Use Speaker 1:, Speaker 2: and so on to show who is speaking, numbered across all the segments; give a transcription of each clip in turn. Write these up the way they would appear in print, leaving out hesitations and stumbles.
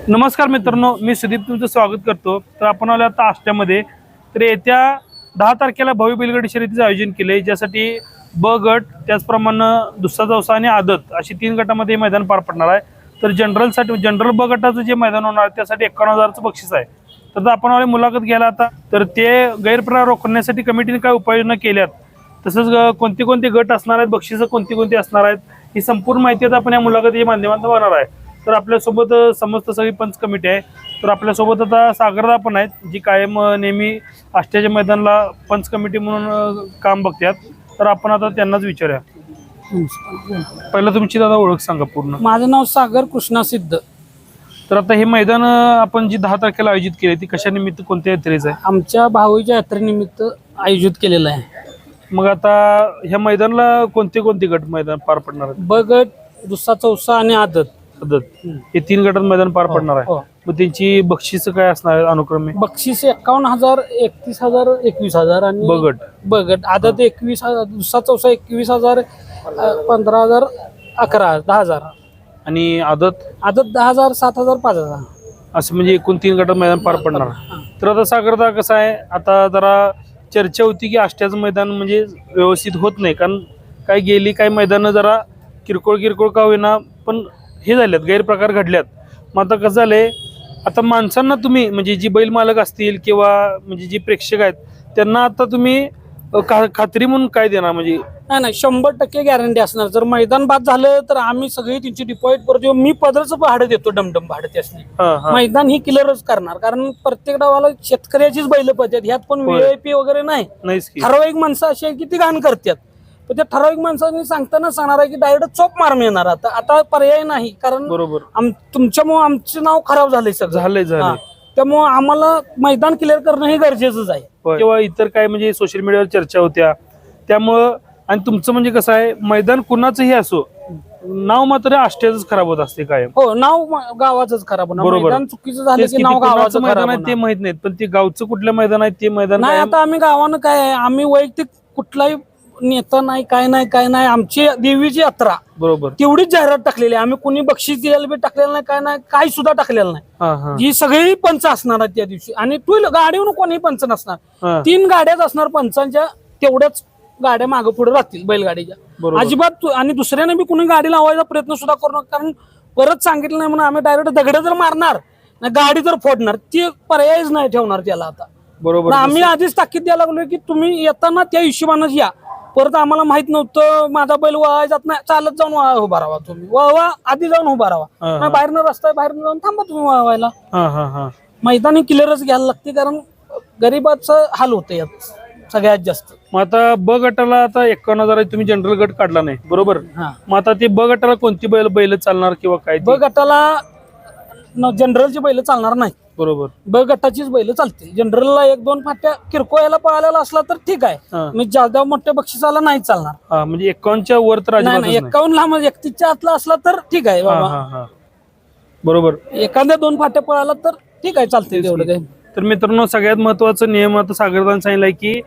Speaker 1: नमस्कार मित्रांनो, मी सुदीप तुमचं स्वागत करतो। तर आपण आलो आता आष्ट्यामध्ये। तर येत्या 10 तारखेला भव्य बैलगाडी शर्यतीचं आयोजन केले, ज्यासाठी ब गट त्याचप्रमाणे दुसरा चौसा आणि आदत अशी 3 गटामध्ये हे मैदान पार पडणार आहे। तर जनरल ब गटाचं जे मैदान होणार आहे त्यासाठी 51,000चं बक्षीस आहे। तर आपण आले मुलाखत घ्यायला आता। तर ते गैरप्रकार रोखण्यासाठी कमिटीने काय उपाययोजना केल्यात, तसंच कोणते कोणते गट असणार आहेत, बक्षीस कोणती कोणती असणार आहेत, ही संपूर्ण माहिती आता आपण या मुलाखतीच्या माध्यमातून होणार आहे। तर आपल्यासोबत समस्त सगळी पंच कमिटी आहे। तर आपल्यासोबत आता सागरदा पण आहेत, जी कायम नेहमी आष्ट्याच्या मैदानाला पंच कमिटी म्हणून काम बघतात। तर आपण आता त्यांनाच विचारूया। पहिला तुमची दादा ओळख सांगा पूर्ण।
Speaker 2: माझं नाव सागर कृष्णा सिद्ध।
Speaker 1: तर आता हे मैदान आपण जी 10 तारखेला आयोजित केले ती कशा निमित्त, कोणत्या यात्रेचं आहे?
Speaker 2: आमच्या भाऊच्या यात्रेनिमित्त आयोजित केलेलं आहे।
Speaker 1: मग आता ह्या मैदानाला कोणते कोणते गट मैदान पार पडणार आहेत?
Speaker 2: ब गट, दुसरा चौसा आणि आदत
Speaker 1: हे 3 गटात मैदान पार पडणार आहे।
Speaker 2: हो।
Speaker 1: मग त्यांची बक्षीस काय असणार आहे अनुक्रमे?
Speaker 2: बक्षीस 51,000, 31,000, 21,000 आणि ब गट आदत 21,000, दुसरा चौसा 21,000, 15,000, 11,000, 10,000
Speaker 1: आणि आदत
Speaker 2: 10,000, 7,000, 5,000
Speaker 1: असं म्हणजे एकूण 3 गटात मैदान पार पडणार आहे। तर आता सागरदा कसं आहे, आता जरा चर्चा होती की आष्ट्याचं मैदान म्हणजे व्यवस्थित होत नाही, कारण काय गेली काय मैदान जरा किरकोळ का होईना पण हे झाल्यात, गैरप्रकार घडल्यात। मग आता कसं झालंय, आता माणसांना तुम्ही म्हणजे जी बैल मालक असतील किंवा म्हणजे जी प्रेक्षक आहेत त्यांना आता तुम्ही खात्री म्हणून काय देणार? म्हणजे
Speaker 2: नाही 100% गॅरंटी असणार। जर मैदान बाद झालं तर आम्ही सगळी त्यांची डिपॉझिट परत मी पदरचं भाडं देतो, डमडम भाडं त्यासनी। मैदान ही क्लिअरच करणार, कारण प्रत्येक डावाला शेतकऱ्याचीच बैल पडतात, ह्यात पण VIP वगैरे नाही। ठराविक माणसं अशी आहे की ती घाण करतात, पण त्या ठराविक माणसांनी सांगताना सांगणार आहे की डायरेक्ट चोप मार मिळणार। आता पर्याय नाही, कारण
Speaker 1: बरोबर
Speaker 2: तुमच्यामुळे आमचं नाव खराब झालंय सगळं झालंय। त्यामुळे आम्हाला मैदान क्लिअर करणं हे गरजेचंच आहे।
Speaker 1: किंवा इतर काय म्हणजे सोशल मीडियावर चर्चा होत्या त्यामुळं, आणि तुमचं म्हणजे कसं आहे, मैदान कुणाचंही असो नाव मात्र आष्ट्याच खराब होत असते कायम।
Speaker 2: हो, नाव गावाचंच खराब होणार। मैदान चुकीचं झालं की नाव गावाचं
Speaker 1: मैदान आहे ते माहित नाही, पण ते गावचं कुठलं मैदान आहे ते मैदान
Speaker 2: नाही। आता आम्ही गावानं काय आहे, आम्ही वैयक्तिक कुठलाही नेता नाही, काय नाही, आमची देवीची यात्रा
Speaker 1: बरोबर
Speaker 2: तेवढीच जाहिरात टाकलेली आहे। आम्ही कुणी बक्षीस द्यायला बी टाकलेलं नाही, काही सुद्धा टाकलेलं नाही। ही सगळी पंच असणार त्या दिवशी, आणि टू गाडीवर कोणी पंच नसणार। 3 गाड्याच असणार पंचांच्या, तेवढ्याच गाड्या मागे पुढे राहतील बैलगाडीच्या अजिबात। आणि दुसऱ्याने बी कुणी गाडी लावायचा प्रयत्न सुद्धा करू नका, कारण परत सांगितलं नाही म्हणून आम्ही डायरेक्ट दगड जर मारणार नाही, गाडी जर फोडणार, ती पर्यायच नाही ठेवणार त्याला। आता बरोबर आम्ही आधीच ताकीद द्यायला लागलोय की तुम्ही येताना त्या हिशोबानंच या। परत आम्हाला माहित नव्हतं माझा बैल वळाय जात नाही, चालत जाऊन उभा राहा, तुम्ही वळवा आधी जाऊन उभा राहा, बाहेरनं रस्ता बाहेरनं जाऊन थांबा तुम्ही वळवायला। मैदानी क्लिअरच घ्यायला लागते, कारण गरीबाचं हाल होतं यात सगळ्यात जास्त।
Speaker 1: मग आता ब गटाला आता 51,000 तुम्ही जनरल गट काढला नाही बरोबर? मग आता ते ब गटाला कोणती बैल चालणार किंवा काय?
Speaker 2: ब गटाला जनरलची बैल चालणार नाही,
Speaker 1: बरोबर?
Speaker 2: ब गटाचीच बैल चालते। जनरलला 1-2 फाट्या किरकोळ याला पळालेला असला तर ठीक आहे, मी जादा मोठ्या बक्षिसाला नाही चालणार।
Speaker 1: म्हणजे 51च्या वर तर
Speaker 2: नाही, 51 ला म्हणजे 31च्या आतला असला तर ठीक आहे बाबा, बरोबर। एखाद्या 2 फाट्या पळाला तर ठीक आहे, चालते तेवढं काही।
Speaker 1: तर मित्रांनो, सगळ्यात महत्वाचा नियम आता सागरदान सांगितलाय की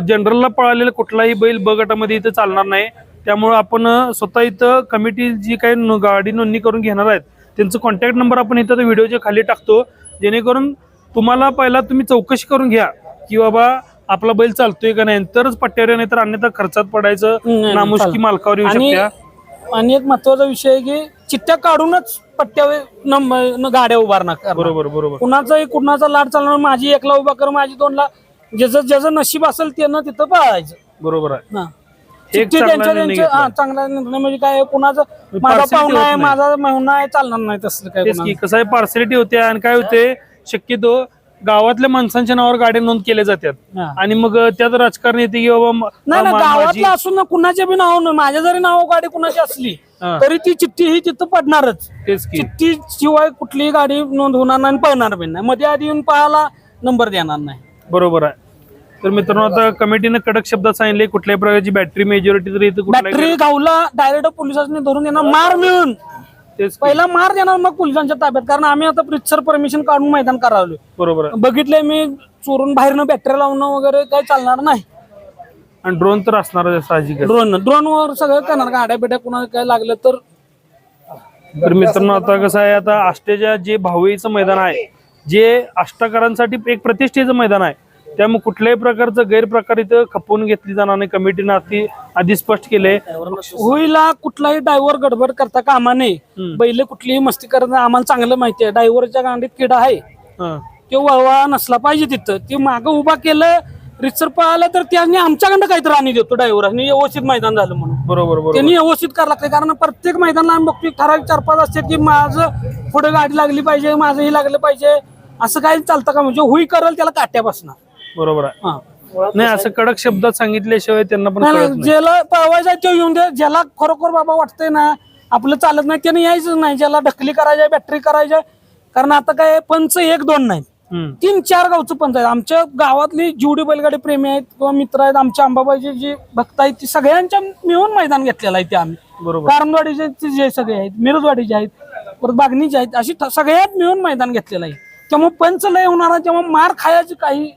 Speaker 1: जनरलला पळालेला कुठलाही बैल ब गटामध्ये इथं चालणार नाही। त्यामुळे आपण स्वतः इथं कमिटी जी काही गाडी नोंदणी करून घेणार आहेत त्यांचं कॉन्टॅक्ट नंबर आपण इथं व्हिडिओच्या खाली टाकतो, जेणेकरून तुम्हाला पहिला तुम्ही चौकशी करून घ्या की बाबा आपला बैल चालतोय का नाही, तरच पट्ट्यावर, नाही तर अन्यथा खर्चात पडायचं, नामुष्की मालकावर येऊ शकते।
Speaker 2: आणि एक महत्वाचा विषय आहे की चिठ्ठ्या काढूनच पट्ट्यावर गाड्या उभारणार,
Speaker 1: बरोबर?
Speaker 2: कुणाचा लाट चालणार, माझी 1 ला उभा कर, माझी 2 ला, ज्याचं नशीब असेल त्यानं तिथं पळायचं, बरोबर आहे। चांगला निर्णय म्हणजे काय, कुणाचं माझा पाहुणा आहे, माझा मेहुणा आहे, चालणार नाही तसं काय।
Speaker 1: कसं आहे, पार्सलिटी होते, आणि काय होते, शक्यतो गावातल्या माणसांच्या नावावर गाड्या नोंद केल्या जातात, आणि मग त्यात राजकारण येते की बाबा
Speaker 2: नाही, गावातला असून ना कुणाच्या बी नाव, माझ्या जरी नाव गाडी कुणाची असली तरी ती चिठ्ठी ही तिथं पडणारच। चिठ्ठी शिवाय कुठलीही गाडी नोंद होणार नाही, पळणार पण नाही, मध्ये आधी येऊन पळायला नंबर देणार नाही, बरोबर आहे।
Speaker 1: तर मित्रांनो, आता कमिटीने कडक शब्दात सांगितले कुठल्याही प्रकारची बॅटरी मेजॉरिटी तरी
Speaker 2: बॅटरी गावला डायरेक्ट पोलिसांनी धरून देणार, मार मिळून पहिला मार देणार, मग पोलिसांच्या ताब्यात। कारण आम्ही आता प्रितसर परमिशन काढून मैदान करावलं, बरोबर? बघितलंय मी, चोरून बाहेरनं बॅटरी लावणं वगैरे काही चालणार नाही।
Speaker 1: आणि ड्रोन तर असणार साहजिक,
Speaker 2: ड्रोनवर सगळं करणार, गाड्या बिड्या कुणाला काय लागलं तर
Speaker 1: तर मित्रांनो आता कसं आहे, आता आष्ट्याच्या जे भावईचं मैदान आहे, जे अष्टकरांसाठी एक प्रतिष्ठेचं मैदान आहे, त्यामुळे कुठल्याही प्रकारचं गैरप्रकार इथं खपवून घेतली जाणार नाही. कमिटीनं आधी स्पष्ट केले.
Speaker 2: होईला कुठलाही ड्रायव्हर गडबड करता कामा नये. बैल कुठलीही मस्ती करत आम्हाला चांगलं माहिती आहे. ड्रायव्हरच्या गांडीत किडा आहे, तो वळवा नसला पाहिजे. तिथं ते मागं उभा केलं रितसर पळालं तर त्यांनी आमच्याकडनं काहीतरी आणि देतो ड्रायव्हरांनी, व्यवस्थित मैदान झालं म्हणून.
Speaker 1: बरोबर.
Speaker 2: त्यांनी व्यवस्थित करावं लागतं, कारण प्रत्येक मैदानाला आम्ही बघतो ठराविक 4-5 असते की माझं पुढे गाडी लागली पाहिजे, माझं हे लागलं पाहिजे. असं काही चालतं का? म्हणजे हुई करल त्याला काट्या बसणार.
Speaker 1: बरोबर आहे. नाही, असं कडक शब्दात सांगितल्याशिवाय त्यांना पण कळत नाही.
Speaker 2: ज्याला पळवायचा तो येऊन दे. ज्याला खरोखर बाबा वाटतंय ना आपलं चालत नाही त्याने यायचं नाही. ज्याला ढकली करायची, बॅटरी करायची. कारण आता काय पंच 1-2 नाही, 3-4 गावचं पंच आहेत. आमच्या गावातली जेवढी बैलगाडी प्रेमी आहेत किंवा मित्र आहेत, आमच्या अंबाबाईचे जे भक्त आहेत, ती सगळ्यांच्या मिळून मैदान घेतलेलं आहे. ते आम्ही
Speaker 1: बरोबर.
Speaker 2: कारंजवाडीचे जे सगळे आहेत, मिरजवाडीचे आहेत, परत बागणीचे आहेत, अशी सगळ्यात मिळून मैदान घेतलेलं आहे. त्यामुळे पंच लय होणार आहे, तेव्हा मार खायची काही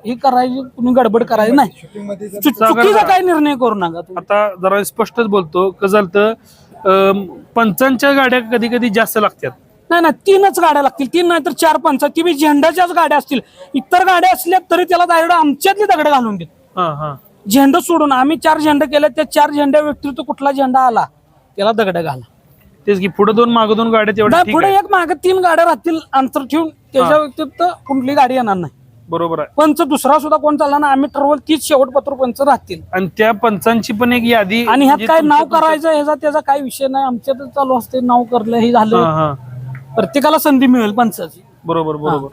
Speaker 2: हे करायची, कुणी गडबड करायची नाही. चुकीचा काही निर्णय करू नका.
Speaker 1: आता जरा स्पष्टच बोलतो. कसं झालं तर पंचांच्या गाड्या कधी कधी जास्त लागतात.
Speaker 2: नाही 3च गाड्या लागतील. 3 नाही तर 4 पंच. ती बी झेंडाच्याच गाड्या असतील. इतर गाड्या असल्या तरी त्याला डायरेक्ट आमच्यातली दगड घालून देत. झेंड सोडून आम्ही 4 झेंडे केले. त्या 4 झेंड्या व्यतिरिक्त कुठला झेंडा आला त्याला दगड घाला.
Speaker 1: तेच की पुढे 2 मागे 2 गाड्या तेवढ्या.
Speaker 2: पुढे एक मागे 3 गाड्या राहतील अंतर ठेवून. त्याच्या व्यतिरिक्त कुठली गाडी येणार नाही.
Speaker 1: बरोबर आहे.
Speaker 2: पंच दुसरा सुद्धा कोण चालला ना, आम्ही ठरवलं तीच शेवटपत्र पंच राहतील.
Speaker 1: आणि त्या पंचांची पण एक यादी.
Speaker 2: आणि ह्यात काय नाव करायचं ह्याचा त्याचा काही विषय नाही. आमच्यात चालू असते नाव करलं हे झालं. प्रत्येकाला संधी मिळेल पंचाची.
Speaker 1: बरोबर.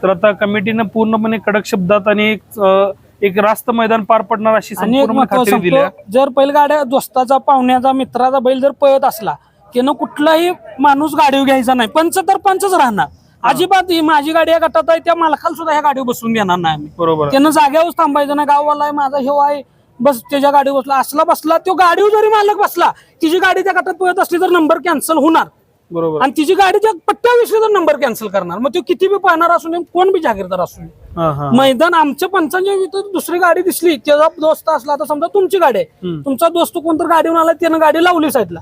Speaker 1: तर आता कमिटीनं पूर्णपणे कडक शब्दात आणि एक रास्त मैदान पार पडणार अशी संपूर्ण खात्री दिली.
Speaker 2: जर बैलगाड्या दोस्ताचा, पाहुण्याचा, मित्राचा बैल जर पळत असला, त्यानं कुठलाही माणूस गाडीवर घ्यायचा नाही. पंच तर पंचच राहणार. अजिबात ही माझी गाडी या गटात आहे त्या मालकाला सुद्धा ह्या गाडीवर बसून देणार नाही आम्ही.
Speaker 1: बरोबर.
Speaker 2: त्यानं जाग्यावर थांबायचं नाही. गाववाला आहे माझा हे आहे बस त्याच्या गाडीवर बसला, असला बसला तो गाडीवर जरी मालक बसला, तिची गाडी त्या गटात पळत असली तर नंबर कॅन्सल होणार.
Speaker 1: बरोबर.
Speaker 2: आणि तिची गाडी त्या पट्ट्या विसरली तर नंबर कॅन्सल करणार. मग तो किती बी पाहणार असू नये, कोण बी जागीरदार असू नये. मैदान आमच्या पंचांच्या इथं दुसरी गाडी दिसली, त्याचा दोस्त असला तर समजा तुमची गाडी आहे, तुमचा दोस्त कोणतर गाडीवर आला त्यानं गाडी लावली साईडला,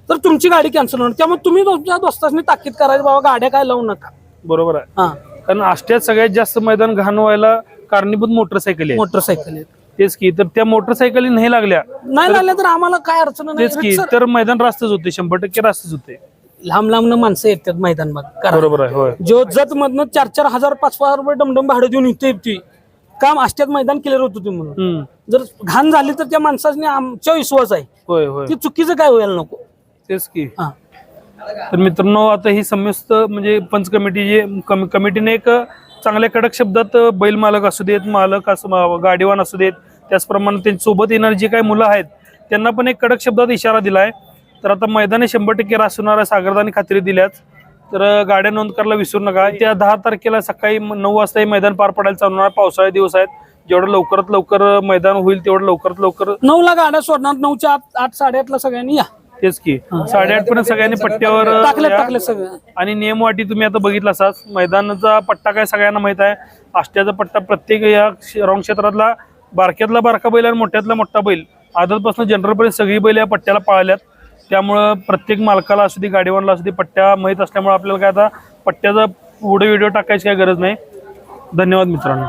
Speaker 2: तर तुमची गाडी कॅन्सल होणार. त्यामुळे तुम्ही तुमच्या दोस्तांनी ताकीद करायची बाबा गाड्या काय लावू नका.
Speaker 1: बरोबर आहे. कारण आष्ट्यात सगळ्यात जास्त मैदान घाण व्हायला कारणीभूत मोटरसायकल
Speaker 2: आहेत.
Speaker 1: तेच की. तर त्या मोटरसायकली नाही लागल्या
Speaker 2: तर आम्हाला काय अडचण नाही.
Speaker 1: तेच की. तर मैदान रास्तच होते, 100% रास्तच होते.
Speaker 2: लांब माणसं येतात मैदान बघ.
Speaker 1: बरोबर आहे. होय.
Speaker 2: जो जत मधनं 4-4 हजार 5-5 रुपये डमडम भाडं देऊन इथे काम आष्ट्यात मैदान केलेलं होतं ते. म्हणून जर घाण झाली तर त्या माणसाने आमच्या विश्वास आहे.
Speaker 1: होय.
Speaker 2: ती चुकीचं काय व्हायला नको.
Speaker 1: तेच की. तर मित्रांनो, आता ही समस्त म्हणजे पंच कमिटीने एक चांगल्या कडक शब्दात बैल मालक असू देत, मालक असू, गाडीवान असू देत, त्याचप्रमाणे त्यांच्यासोबत येणारी जी काही मुलं आहेत त्यांना पण एक कडक शब्दात इशारा दिलाय. तर आता मैदाने 100% रास होणार सागरदानी खात्री दिल्याच. तर गाड्या नोंद करायला विसरू नका. त्या 10 तारखेला सकाळी 9 वाजता हे मैदान पार पडायला चालू होणार. पावसाळी दिवस आहेत, जेवढं लवकरात लवकर मैदान होईल तेवढं लवकरात लवकर.
Speaker 2: 9ला गाड्या सोडणार. 9च्या 8-8:30 सगळ्यांनी या.
Speaker 1: तेच की. 8:30 पर्यंत सगळ्यांनी पट्ट्यावर
Speaker 2: टाकले सगळं.
Speaker 1: आणि नियमवाटी तुम्ही आता बघितला असाच. मैदानाचा पट्टा काय सगळ्यांना माहित आहे. आष्ट्याचा पट्टा प्रत्येक या रॉंग क्षेत्रातला बारक्यातला बारका बैल आणि मोठ्यातला मोठा बैल आदतपासून जनरलपर्यंत सगळी बैल या पट्ट्याला पाळल्यात. त्यामुळं प्रत्येक मालकाला असू दे, गाडीवानला असू दे, पट्ट्या माहीत असल्यामुळे आपल्याला काय आता पट्ट्याचा पुढे व्हिडिओ टाकायची काही गरज नाही. धन्यवाद मित्रांनो.